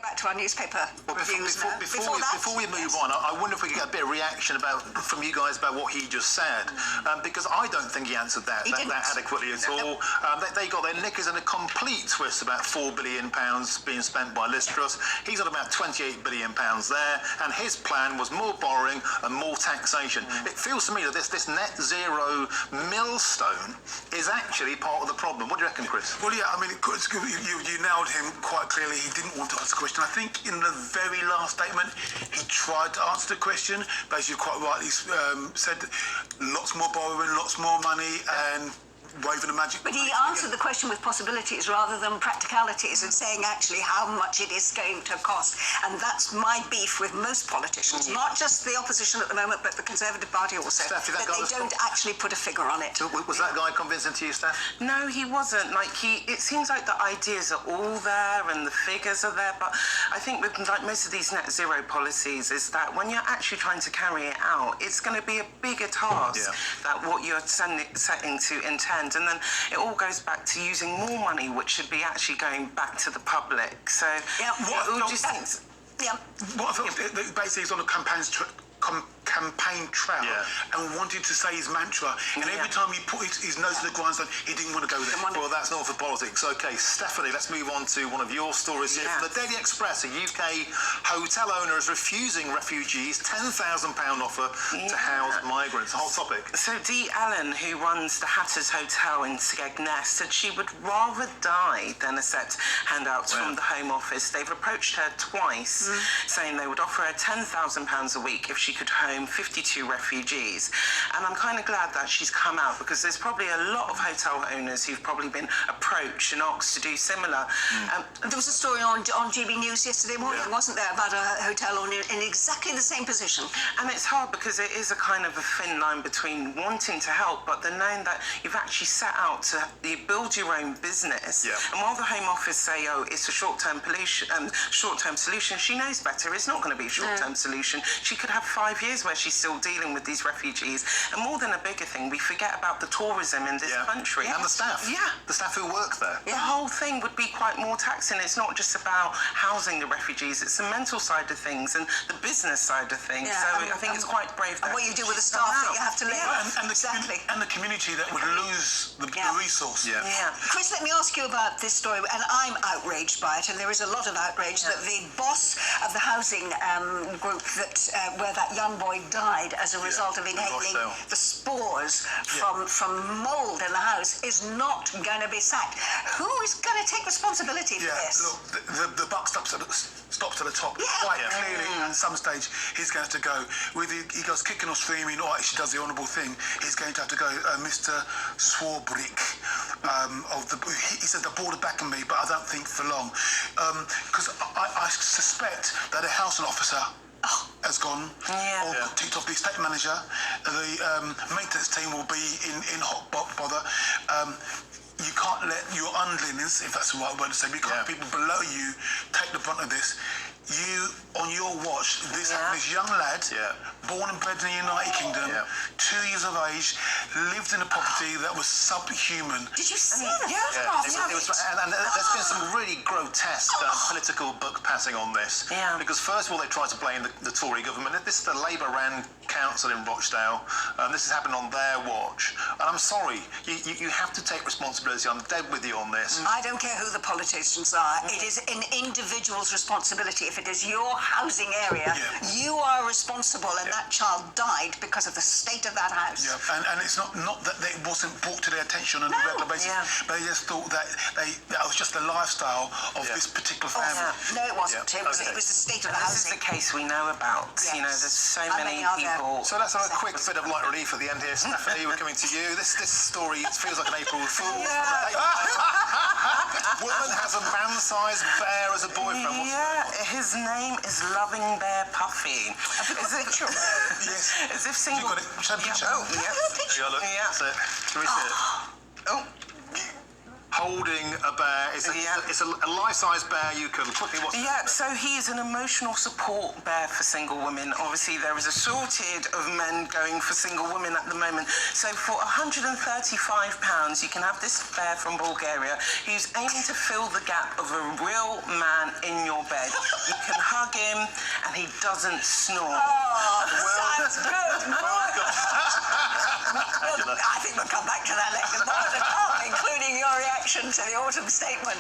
Back to our newspaper reviews now. Before we move on, I wonder if we could get a bit of reaction from you guys about what he just said, because I don't think he answered that adequately at all. They got their knickers in a complete twist about £4 billion being spent by Liz Truss. He's got about £28 billion there, and his plan was more borrowing and more taxation. It feels to me that this net zero millstone is actually part of the problem. What do you reckon, Chris? Well, yeah, I mean, you nailed him quite clearly. He didn't want to answer the question. I think in the very last statement, he tried to answer the question, but as you quite rightly said, lots more borrowing, lots more money, and waving a magic. But he answered the question with possibilities rather than practicalities, and saying actually how much it is going to cost. And that's my beef with most politicians, not just the opposition at the moment, but the Conservative Party also, Steph, that they don't actually put a figure on it. Was that guy convincing to you, Steph? No, he wasn't. It seems like the ideas are all there and the figures are there, but I think with most of these net zero policies is that when you're actually trying to carry it out, it's going to be a bigger task than what you're setting to intend. And then it all goes back to using more money, which should be actually going back to the public. So what I thought basically is on a campaign trail and wanted to say his mantra, and every time he put his nose to the grindstone, he didn't want to go there. Well, that's not for politics. Okay, Stephanie, let's move on to one of your stories here. From the Daily Express, a UK hotel owner is refusing refugees £10,000 offer to house migrants. Hot topic. So Dee Allen, who runs the Hatters Hotel in Skegness, said she would rather die than accept handouts from the Home Office. They've approached her twice, saying they would offer her £10,000 a week if she could home 52 refugees. And I'm kind of glad that she's come out, because there's probably a lot of hotel owners who've probably been approached and asked to do similar. There was a story on GBNEWS yesterday morning, wasn't there, about a hotel owner in exactly the same position. And it's hard because it is a kind of a thin line between wanting to help, but then knowing that you've actually set out to build your own business. And while the Home Office say, oh, it's a short-term solution, she knows better. It's not going to be a short-term solution. She could have 5 years where she's still dealing with these refugees. And more than a bigger thing, we forget about the tourism in this country. And the staff. The staff who work there. The whole thing would be quite more taxing. It's not just about housing the refugees, it's the mental side of things and the business side of things. So I think it's quite brave. And what you do with the staff that you have to live. And the community that would lose the resource. Chris, let me ask you about this story, and I'm outraged by it, and there is a lot of outrage that the boss of the housing group where that young boy died as a result of inhaling the spores from mould in the house is not going to be sacked. Who is going to take responsibility for this? Look, the buck stops at the top. Quite clearly, at some stage, he's going to have to go. He goes kicking or screaming, or actually does the honourable thing, he's going to have to go. Mr. Swarbrick, he said the board are backing me, but I don't think for long. Because I suspect that a housing officer has gone, or ticked off the estate manager. The maintenance team will be in hot bother. You can't let your underlings, if that's the right word to say, you can't let people below you take the brunt of this. You, on your watch, this young lad, born and bred in the United Kingdom, 2 years of age, lived in a property that was subhuman. Did you see that? And there's been some really grotesque political book passing on this. Because first of all, they tried to blame the Tory government. This is the Labour-ran council in Rochdale. This has happened on their watch. And I'm sorry, you have to take responsibility. I'm dead with you on this. I don't care who the politicians are. It is an individual's responsibility. If it is your housing area, you are responsible, and that child died because of the state of that house. And it's not that it wasn't brought to their attention on a regular basis, but they just thought that was just the lifestyle of this particular family. No, it wasn't. It was the state of the housing. This is the case we know about. You know, there's so many people. So let's have a quick bit of light relief at the end here. Stephanie, we're coming to you. This story feels like an April Fool. Woman has a man-sized bear as a boyfriend. His name is Loving Bear Puffy. Is it true? Yes. As if single. You got it. Show me a picture. There you go, look. That's it. Can we see it? Holding a bear. It's a life-size bear. You can quickly watch. So he is an emotional support bear for single women. Obviously, there is a shortage of men going for single women at the moment. So for £135, you can have this bear from Bulgaria who's aiming to fill the gap of a real man in your bed. You can hug him, and he doesn't snore. Oh, sounds good. I think we'll come back to that later. More to come, including your reaction to the autumn statement.